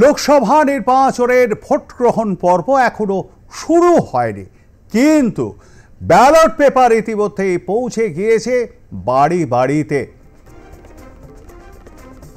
লোকসভা নির্বাচনের ভোট গ্রহণ পর্ব এখনো শুরু হয়নি, কিন্তু ব্যালট পেপার ইতিমধ্যেই পৌঁছে গিয়েছে বাড়ি বাড়িতে।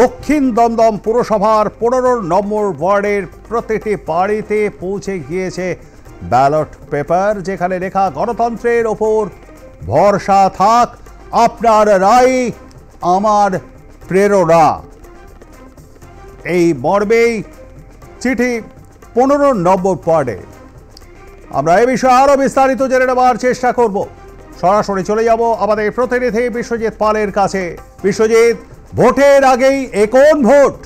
দক্ষিণ দমদম পুরসভার 15 নম্বর ওয়ার্ডের প্রতিটি বাড়িতে পৌঁছে গিয়েছে ব্যালট পেপার, যেখানে লেখা গণতন্ত্রের ওপর ভরসা থাক, আপনার রায় আমার প্রেরণা। এই মর্মেই চিঠি 15 নম্বর ওয়ার্ডে। আমরা এই বিষয়ে আরো বিস্তারিত জেনে নেওয়ার চেষ্টা করব। সরাসরি চলে যাব আমাদের প্রতিনিধি বিশ্বজিৎ পালের কাছে। বিশ্বজিৎ, ভোটের আগেই এখন ভোট।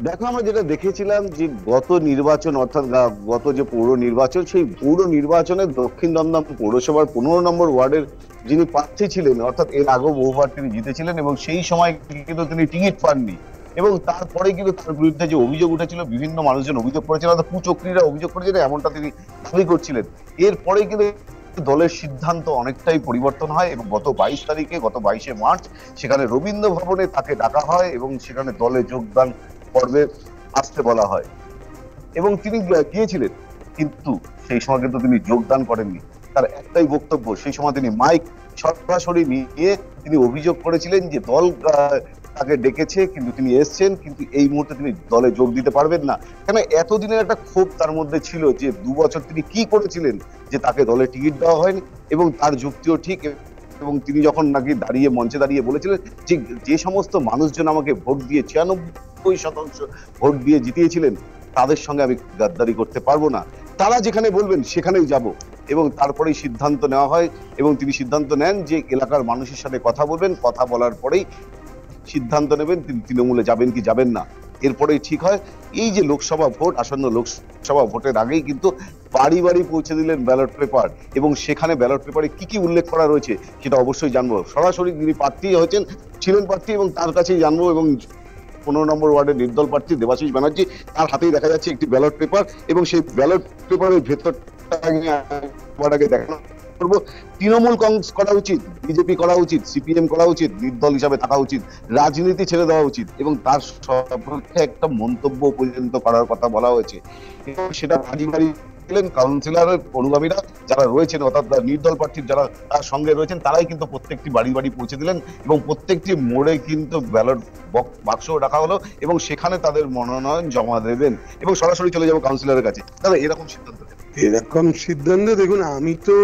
দেখো, আমরা যেটা দেখেছিলাম যে গত নির্বাচন অর্থাৎ গত যে পৌর নির্বাচন, সেই পৌর নির্বাচনে দক্ষিণ দমদম পৌরসভার 15 নম্বর ওয়ার্ডের যিনি প্রার্থী ছিলেন, অর্থাৎ এর আগেও বহুবার তিনি জিতেছিলেন এবং সেই সময় কিন্তু তিনি টিকিট পাননি। এবং তারপরে কিন্তু তার বিরুদ্ধে যে অভিযোগ উঠেছিল, বিভিন্ন মানুষজন অভিযোগ করেছিলেন, অর্থাৎ কুচক্রীরা অভিযোগ করেছিলেন, এমনটা তিনি দাবি করছিলেন। এরপরে কিন্তু দলের সিদ্ধান্ত অনেকটাই পরিবর্তন হয় এবং গত 22 তারিখে, গত 22শে মার্চ সেখানে রবীন্দ্র ভবনে তাকে ডাকা হয় এবং সেখানে দলে যোগদান পর্বে আসতে বলা হয় এবং তিনি গিয়েছিলেন, কিন্তু সেই সময় কিন্তু তিনি যোগদান করেননি। তার একটাই বক্তব্য, সেই সময় তিনি মাইক সরাসরি নিয়ে তিনি অভিযোগ করেছিলেন যে দল তাকে ডেকেছে, কিন্তু তিনি এসছেন, কিন্তু এই মুহূর্তে তিনি দলে যোগ দিতে পারবেন না। কেন এতদিনের একটা ক্ষোভ তার মধ্যে ছিল যে 2 বছর তিনি কি করেছিলেন যে তাকে দলে টিকিট দেওয়া হয়নি, এবং তার যুক্তিও ঠিক। এবং তিনি যখন নাকি মঞ্চে দাঁড়িয়ে বলেছিলেন যে যে সমস্ত মানুষজন আমাকে ভোট দিয়ে 96% ভোট দিয়ে জিতিয়েছিলেন, তাদের সঙ্গে আমি গাদ্দারি করতে পারবো না, তারা যেখানে বলবেন সেখানেই যাব। এবং তারপরেই সিদ্ধান্ত নেওয়া হয় এবং তিনি সিদ্ধান্ত নেন যে এলাকার মানুষের সাথে কথা বলবেন, কথা বলার পরেই সিদ্ধান্ত নেবেন তিনি তৃণমূলে যাবেন কি যাবেন না। এরপরেই ঠিক হয়। এই যে লোকসভা ভোট, আসন্ন লোকসভা ভোটের আগেই কিন্তু বাড়ি বাড়ি পৌঁছে দিলেন ব্যালট পেপার, এবং সেখানে ব্যালট পেপারে কি কি উল্লেখ করা রয়েছে সেটা অবশ্যই জানবো। সরাসরি যিনি প্রার্থী হয়েছেন, ছিলেন প্রার্থী, এবং তার কাছেই জানবো। এবং 15 নম্বর ওয়ার্ডের নির্দল প্রার্থী দেবাশিস ব্যানার্জি, তার হাতেই দেখা যাচ্ছে একটি ব্যালট পেপার, এবং সেই ব্যালট পেপারের ভেতরটা আগে দেখানো করবো। তৃণমূল কংগ্রেস করা উচিত, বিজেপি করা উচিত, সিপিএম করা উচিত, নির্দল হিসাবে থাকা উচিত, রাজনীতি ছেড়ে দেওয়া উচিত, এবং তার সপক্ষে একটা মন্তব্য পর্যন্ত করার কথা বলা হয়েছে। এবং সেটা বাড়ি বাড়ি কাউন্সিলরের অনুগামীরা যারা রয়েছেন, অর্থাৎ নির্দল প্রার্থীর যারা তার সঙ্গে রয়েছেন, তারাই কিন্তু প্রত্যেকটি বাড়ি বাড়ি পৌঁছে দিলেন এবং প্রত্যেকটি মোড়ে কিন্তু ব্যালট বাক্স রাখা হলো এবং সেখানে তাদের মনোনয়ন জমা দেবেন। এবং সরাসরি চলে যাবো কাউন্সিলরের কাছে। দাদা, এরকম সিদ্ধান্ত দেখুন, আমি তো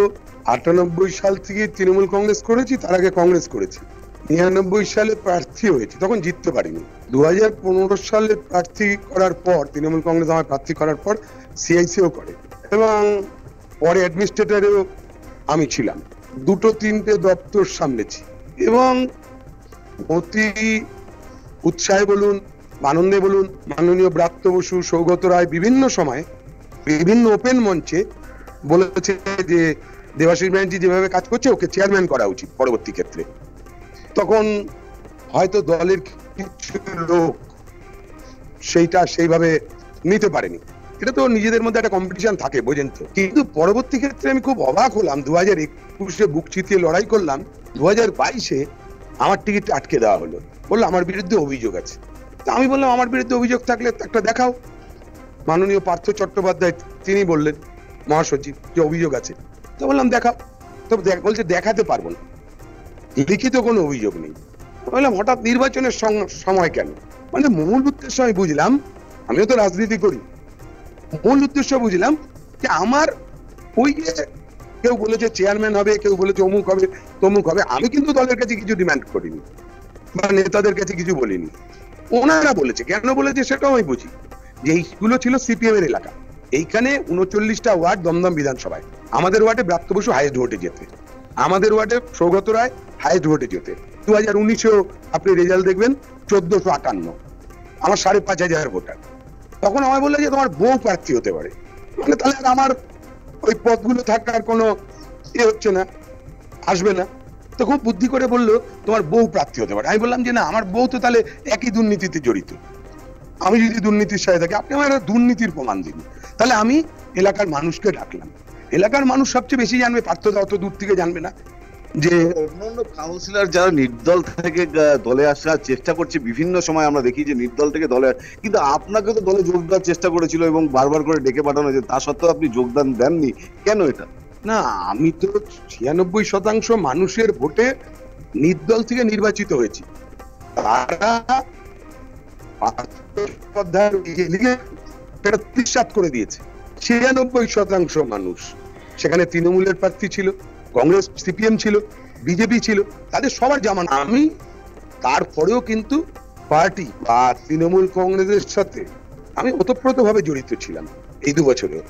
98 সাল থেকে তৃণমূল কংগ্রেস করেছি, তার আগে কংগ্রেস করেছি। 99 সালে প্রার্থী হয়েছি, তখন জিততে পারিনি। 2015 সালে প্রার্থী করার পর, তৃণমূল কংগ্রেস আমার প্রার্থী করার পর সিআইসিও করে, এবং পরে অ্যাডমিনিস্ট্রেটরেও আমি ছিলাম। 2-3টে দপ্তর সামলেছি, এবং অতি উৎসাহে বলুন, আনন্দে বলুন, মাননীয় ব্রাত্য বসু, সৌগত রায় বিভিন্ন সময় বিভিন্ন ওপেন মঞ্চে বলেছে যে দেবাশিস ব্যানার্জি যেভাবে কাজ করছে, ওকে চেয়ারম্যান করা উচিত পরবর্তী ক্ষেত্রে। তখন হয়তো দলের কিছু লোক সেইটা সেইভাবে নিতে পারেনি। এটা তো নিজেদের মধ্যে একটা কম্পিটিশন থাকে, বোঝেন তো। কিন্তু পরবর্তী ক্ষেত্রে আমি খুব অবাক হলাম, 2021-এ বুক চিতিয়ে লড়াই করলাম, 2022-এ আমার টিকিট আটকে দেওয়া হলো, বললো আমার বিরুদ্ধে অভিযোগ আছে। তা আমি বললাম, আমার বিরুদ্ধে অভিযোগ থাকলে একটা দেখাও। মাননীয় পার্থ চট্টোপাধ্যায় তিনি বললেন, মহাসচিব, যে অভিযোগ আছে। তো বললাম দেখাও। তো বলছে দেখাতে পারবো না, লিখিত কোনো অভিযোগ নেই। বললাম হঠাৎ নির্বাচনের সময় কেন? মানে মূল উদ্দেশ্য আমি বুঝলাম, আমিও তো রাজনীতি করি, মূল উদ্দেশ্য বুঝলাম যে আমার ওই যে কেউ বলেছে চেয়ারম্যান হবে, কেউ বলেছে অমুক হবে তমুক হবে, আমি কিন্তু দলের কাছে কিছু ডিমান্ড করিনি বা নেতাদের কাছে কিছু বলিনি। ওনারা বলেছে, কেন বলেছে সেটাও আমি বুঝি। যে এইগুলো ছিল সিপিএম এর এলাকা। এইখানে 39টা ওয়ার্ড দমদম বিধানসভায়, আমাদের ওয়ার্ডে ব্রাত্য বসু হাইয়েস্ট ভোটে যেতে, আমাদের ওয়ার্ডে সৌগত রায় হাইয়েস্ট ভোটে যেতে। 2019-এও আপনি রেজাল্ট দেখবেন 1458, আমার 5500 ভোটার। তখন আমায় বললো যে তোমার বউ প্রার্থী হতে পারে, মানে তাহলে আমার ওই পদগুলো থাকার কোনো হচ্ছে না, আসবে না। তো খুব বুদ্ধি করে বললো তোমার বউ প্রার্থী হতে পারে। আমি বললাম যে না, আমার বউ তো তাহলে একই দুর্নীতিতে জড়িত, আমি যদি দুর্নীতির সাথে থাকি, আপনি আমার দুর্নীতির প্রমাণ দিন। তাহলে আমি এলাকার মানুষকে ডাকলাম। এলাকার মানুষ সবচেয়ে বেশি জানবে, পার্থ অত দূর থেকে জানবে না। যে অন্যান্য কাউন্সিলর যারা নির্দল থেকে দলে আসার চেষ্টা করছে, বিভিন্ন সময় আমরা দেখি যে নির্দল থেকে দলে কিন্তু আপনাকে তো দলে যোগ দেওয়ার চেষ্টা করেছিল এবং বারবার করে ডেকে পাঠানো হয়েছে, তা সত্ত্বেও আপনি যোগদান দেননি, কেন এটা? না, আমি তো 96% মানুষের ভোটে নির্দল থেকে নির্বাচিত হয়েছি। তারা প্রতিষ্ঠাত করে দিয়েছে 96% মানুষ। সেখানে তৃণমূলের প্রার্থী ছিল, কংগ্রেস, সিপিএম ছিল, বিজেপি ছিল, তাদের সবার জামান আমি। তারপরেও কিন্তু পার্টি বা তৃণমূল কংগ্রেসের সাথে আমি ওতপ্রোতভাবে জড়িত ছিলাম, এই 2 বছরেও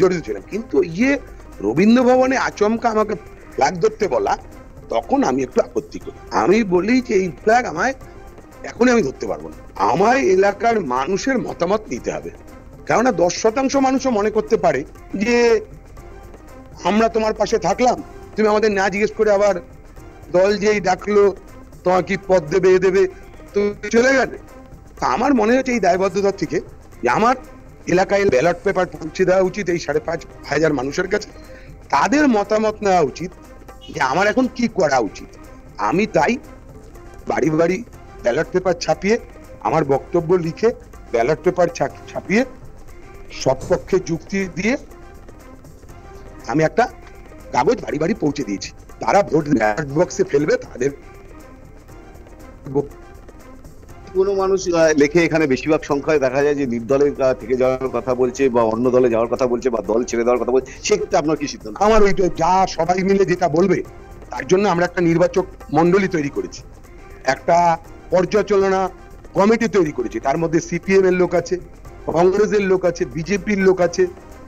জড়িত ছিলাম। কিন্তু রবীন্দ্র ভবনে আচমকা আমাকে ফ্ল্যাগ ধরতে বলা, তখন আমি একটু আপত্তি করি। আমি বলি যে এই ফ্ল্যাগ আমায় এখনই আমি ধরতে পারবো না, আমায় এলাকার মানুষের মতামত নিতে হবে। কেননা 10% মানুষও মনে করতে পারে যে আমরা তোমার পাশে থাকলাম, তুমি আমাদের না জিজ্ঞেস করে আবার দল যেই ডাকলো তোমার কি পদ দেবে এ দেবে তুমি চলে গেলে। তা আমার মনে হচ্ছে এই দায়বদ্ধতা থেকে যে আমার এলাকায় ব্যালট পেপার পৌঁছে দেওয়া উচিত এই 5,500 মানুষের কাছে, তাদের মতামত নেওয়া উচিত যে আমার এখন কি করা উচিত। আমি তাই বাড়ি বাড়ি ব্যালট পেপার ছাপিয়ে আমার বক্তব্য লিখে ব্যালট পেপার ছাপিয়ে সবপক্ষে যুক্তি দিয়ে আমি একটা কাগজ বাড়ি বাড়ি পৌঁছে দিয়েছি। তারা ভোট ব্যালট বক্সে ফেলবে, তাদের কোনো মানুষ লেখে এখানে বেশিরভাগ সংখ্যায় দেখা যায় যে নির্দলের থেকে যাওয়ার কথা বলছে বা অন্য দলে যাওয়ার কথা বলছে বা দল ছেড়ে দেওয়ার কথা বলছে, সেক্ষেত্রে আপনার কি সিদ্ধান্ত? আমার ওইটা যা সবাই মিলে যেটা বলবে তার জন্য আমরা একটা নির্বাচক মন্ডলী তৈরি করেছি, একটা পর্যালোচনা কমিটি তৈরি করেছি। তার মধ্যে সিপিএম এর লোক আছে, কংগ্রেসের লোক আছে, বিজেপির লোক আছে,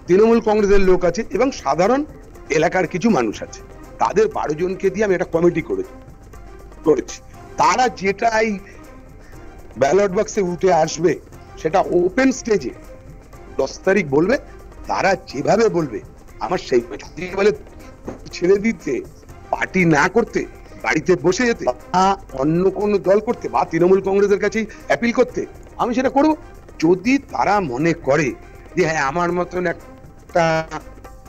তৃণমূল কংগ্রেসের লোক আছে এবং সাধারণ এলাকার কিছু মানুষ আছে। তাদের 12 জনকে দিয়ে আমি একটা কমিটি করেছি। তারা যেটাই ব্যালট বক্সে উঠে আসবে সেটা ওপেন স্টেজে 10 তারিখ বলবে, তারা যেভাবে বলবে আমার সেই বলে ছেড়ে দিতে, পার্টি না করতে, বাড়িতে বসে যেতে, অন্য কোন দল করতে বা তৃণমূল কংগ্রেসের কাছেই অ্যাপিল করতে, আমি সেটা করব। যদি তারা মনে করে যে হ্যাঁ আমার মতন একটা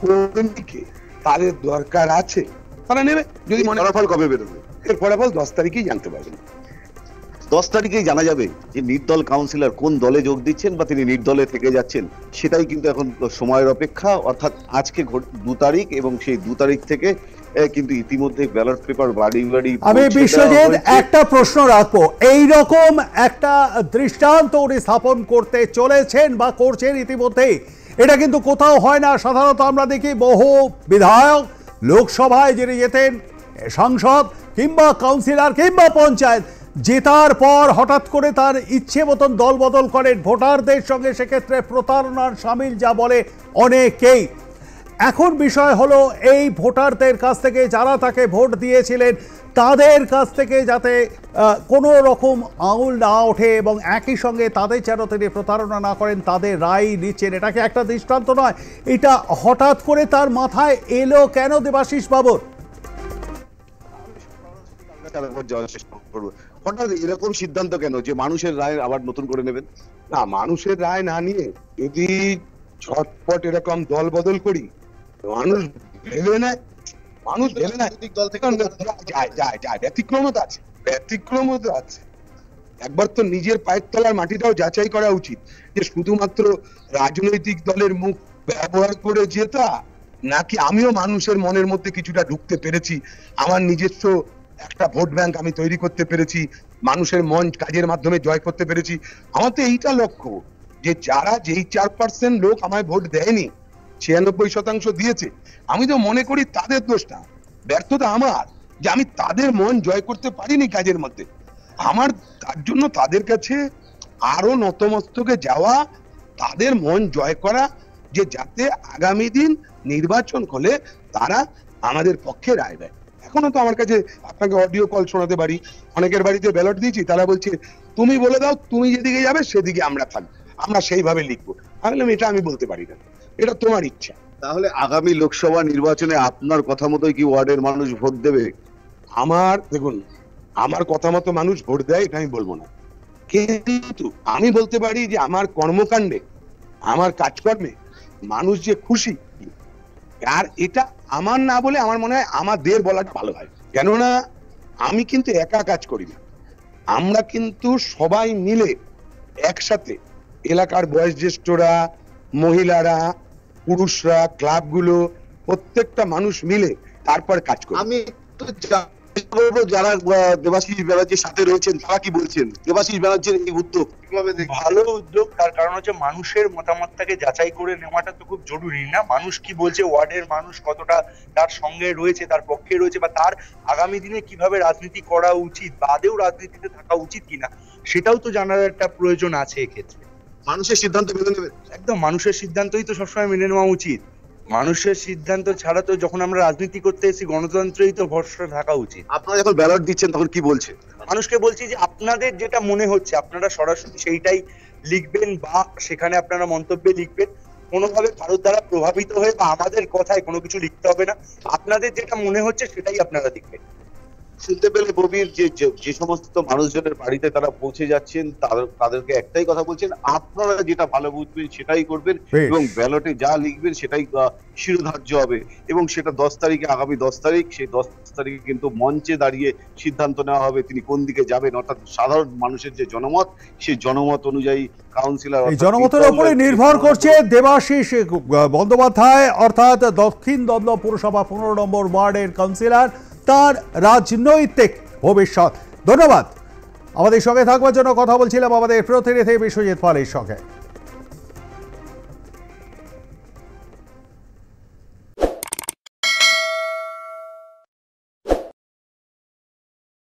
কর্মীকে তাদের দরকার আছে, তারা নেবে। যদি মনে ফলাফল কবে বেরোবে? এর ফলাফল 10 তারিখেই জানতে পারবেন। 10 তারিখেই জানা যাবে যে নির্দল কাউন্সিলর কোন দলে যোগ দিচ্ছেন বা তিনি নির্দলে থেকে যাচ্ছেন, সেটাই কিন্তু এখন সময়ের অপেক্ষা। অর্থাৎ আজকে 2 তারিখ এবং সেই 2 তারিখ থেকে কিন্তু ইতিমধ্যে ব্যালট পেপার বাড়ি বাড়ি। আমি বিশ্বজিৎ একটা প্রশ্ন রাখবো, এইরকম একটা দৃষ্টান্ত উনি স্থাপন করতে চলেছেন বা করছেন ইতিমধ্যেই, এটা কিন্তু কোথাও হয় না। সাধারণত আমরা দেখি বহু বিধায়ক লোকসভায় যিনি যেতেন, সাংসদ কিংবা কাউন্সিলর কিংবা পঞ্চায়েত, জেতার পর হঠাৎ করে তার ইচ্ছে মতন দল বদল করেন ভোটারদের সঙ্গে, সেক্ষেত্রে প্রতারণার সামিল যা বলে অনেকেই। এখন বিষয় হলো এই ভোটারদের কাছ থেকে, যারা তাকে ভোট দিয়েছিলেন তাদের কাছ থেকে যাতে কোনো রকম আঙুল না ওঠে এবং একই সঙ্গে তাদের যেন তিনি প্রতারণা না করেন, তাদের রায় নিচ্ছেন। এটাকে একটা দৃষ্টান্ত নয়, এটা হঠাৎ করে তার মাথায় এলো কেন দেবাশিস বাবুর? হঠাৎ এরকম সিদ্ধান্ত কেন যে মানুষের রায় আবার নতুন করে নেবেন? না, মানুষের রায় না নিয়ে যদি ঝটপট এরকম দল বদল করি, মানুষ ভেবে নেয়, মানুষ ভেবে নেয় দল থেকে যায়। ব্যতিক্রমতা আছে। একবার তো নিজের পায়ের তলার মাটিটাও যাচাই করা উচিত যে শুধুমাত্র রাজনৈতিক দলের মুখ ব্যবহার করে জেতা, নাকি আমিও মানুষের মনের মধ্যে কিছুটা ঢুকতে পেরেছি, আমার নিজস্ব একটা ভোট ব্যাংক আমি তৈরি করতে পেরেছি, মানুষের মন কাজের মাধ্যমে জয় করতে পেরেছি। আমার তো এইটা লক্ষ্য যে যারা যেই 4% লোক আমায় ভোট দেয়নি, 96% দিয়েছে, আমি তো মনে করি তাদের দোষটা, ব্যর্থতা আমার, যে আমি তাদের মন জয় করতে পারিনি কাজের মধ্যে। আমার তার জন্য তাদের কাছে আরো নতমস্তকে যাওয়া, তাদের মন জয় করা, যে যাতে আগামী দিন নির্বাচন হলে তারা আমাদের পক্ষে রায় দেয়। এখনো তো আমার কাছে আপনাকে অডিও কল শোনাতে পারি, অনেকের বাড়িতে ব্যালট দিয়েছি, তারা বলছে তুমি বলে দাও তুমি যেদিকে যাবে সেদিকে আমরা থাকবো, আমরা সেইভাবে লিখবো। আমি বললাম এটা আমি বলতে পারি না, এটা তোমার ইচ্ছা। তাহলে আগামী লোকসভা নির্বাচনে আপনার কথা মতোই কি ওয়ার্ডের মানুষ ভোট দেবে? দেখুন, আমার কথা মতো মানুষ ভোট দেয় এটা আমি বলবো না, কিন্তু আমি বলতে পারি যে আমার কর্মকাণ্ডে, আমার কাজকর্মে মানুষ যে খুশি, আর এটা আমার না বলে আমার মনে হয় আমাদের বলাটা ভালো হয়। কেননা আমি কিন্তু একা কাজ করি না, আমরা কিন্তু সবাই মিলে একসাথে এলাকার বয়োজ্যেষ্ঠরা, মহিলারা, পুরুষরা, ক্লাবগুলো, প্রত্যেকটা মানুষ মিলে তারপর কাজ করি। আমি তো বলবো যারা দেবাশিস ব্যানার্জির সাথে রয়েছেন তারা কি বলছেন দেবাশিস ব্যানার্জির এই উদ্যোগ কিভাবে দেখেন? ভালো উদ্যোগ, তার কারণ হচ্ছে মানুষের মতামতটাকে যাচাই করে নেওয়াটা তো খুব জরুরি না? মানুষ কি বলছে, ওয়ার্ডের মানুষ কতটা তার সঙ্গে রয়েছে, তার পক্ষে রয়েছে, বা তার আগামী দিনে কিভাবে রাজনীতি করা উচিত বা আদেও রাজনীতিতে থাকা উচিত কিনা, সেটাও তো জানার একটা প্রয়োজন আছে এক্ষেত্রে। মানুষের সিদ্ধান্ত মেনে নেবেন? একদম, মানুষের সিদ্ধান্তই তো সবসময় মেনে নেওয়া উচিত। মানুষের সিদ্ধান্ত ছাড়া তো, যখন আমরা রাজনীতি করতে এসেছি, গণতন্ত্রেই তো ভরসা থাকা উচিত। আপনারা যখন ব্যালট দিচ্ছেন তখন কি বলছে? মানুষকে বলছি যে আপনাদের যেটা মনে হচ্ছে আপনারা সরাসরি সেইটাই লিখবেন, বা সেখানে আপনারা মন্তব্যে লিখবেন। কোনোভাবে কারোর দ্বারা প্রভাবিত হয়ে বা আমাদের কথায় কোনো কিছু লিখতে হবে না, আপনাদের যেটা মনে হচ্ছে সেটাই আপনারা লিখবেন। শুনতে পেলে ববির যে সমস্ত মানুষজনের বাড়িতে তারা পৌঁছে যাচ্ছেন তাদেরকে একটাই কথা বলছেন, আপনারা যেটা ভালো বুঝবেন সেটাই করবেন এবং ব্যালটে যা লিখবেন সেটাই শিরোধার্য হবে এবং সেটা 10 তারিখে, আগামী 10 তারিখ, সেই 10 তারিখে কিন্তু মঞ্চে দাঁড়িয়ে সিদ্ধান্ত নেওয়া হবে তিনি কোন দিকে যাবেন। অর্থাৎ সাধারণ মানুষের যে জনমত, সেই জনমত অনুযায়ী কাউন্সিলর, এই জনমতের উপরে নির্ভর করছে দেবাশিস বন্দ্যোপাধ্যায় অর্থাৎ দক্ষিণ দমদম পুরসভা 15 নম্বর ওয়ার্ডের কাউন্সিলর, তার রাজনৈতিক ভবিষ্যৎ। ধন্যবাদ। আমাদের সঙ্গে থাকবার জন্য কথা বলছিলাম আমাদের প্রতিনিধি বিশ্বজিৎ পালের সঙ্গে।